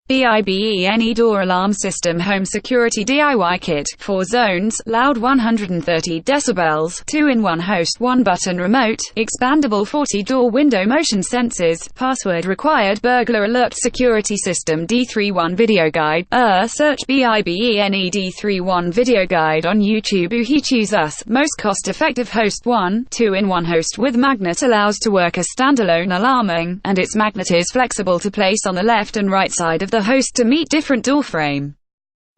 BIBENE Door Alarm System Home Security DIY Kit. 4 zones, loud 130 decibels, 2-in-1 host, 1-button remote, expandable 40-door window motion sensors, password required, burglar alert, security system, D31 video guide. Search BIBENE D31 video guide on YouTube. He Choose Us. Most cost-effective host. 1, 2-in-1 host with magnet allows to work as standalone alarming, and its magnet is flexible to place on the left and right side of the host to meet different door frame.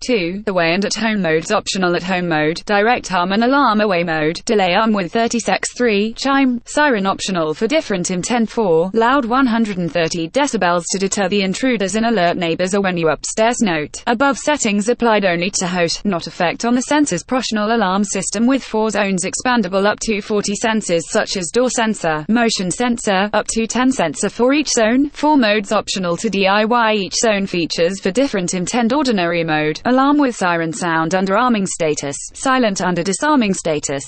2. Away and at home modes. Optional at home mode, direct arm and alarm away mode, delay arm with 30 secs. 3. Chime, siren optional for different intent. 4. Loud 130 decibels to deter the intruders and alert neighbors or when you upstairs. Note, above settings applied only to host, not effect on the sensors. Professional alarm system with 4 zones, expandable up to 40 sensors such as door sensor, motion sensor, up to 10 sensor for each zone. 4 modes optional to DIY. Each zone features for different intent. Ordinary mode, alarm with siren sound under arming status, silent under disarming status.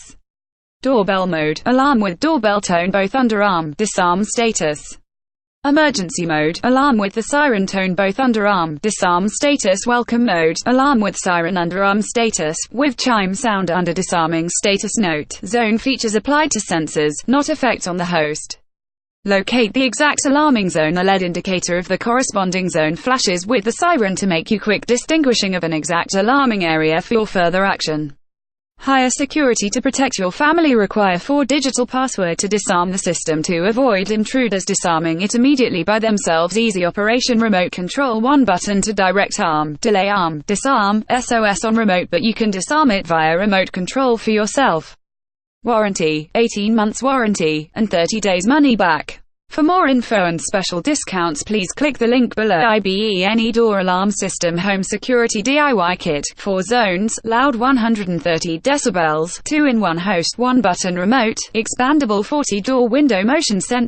Doorbell mode, alarm with doorbell tone both under arm, disarm status. Emergency mode, alarm with the siren tone both under arm, disarm status. Welcome mode, alarm with siren under arm status, with chime sound under disarming status. Note, zone features applied to sensors, not effect on the host. Locate the exact alarming zone. A LED indicator of the corresponding zone flashes with the siren to make you quick distinguishing of an exact alarming area for your further action. Higher security to protect your family. Require 4-digital password to disarm the system to avoid intruders disarming it immediately by themselves. Easy operation. Remote control. 1 button to direct arm, delay arm, disarm, SOS on remote, but you can disarm it via remote control for yourself. Warranty, 18 months warranty, and 30 days money back. For more info and special discounts, please click the link below. BIBENE Door Alarm System Home Security DIY Kit. 4 zones, loud 130 decibels, 2-in-1 host, 1-button remote, expandable 40-door window motion sensor.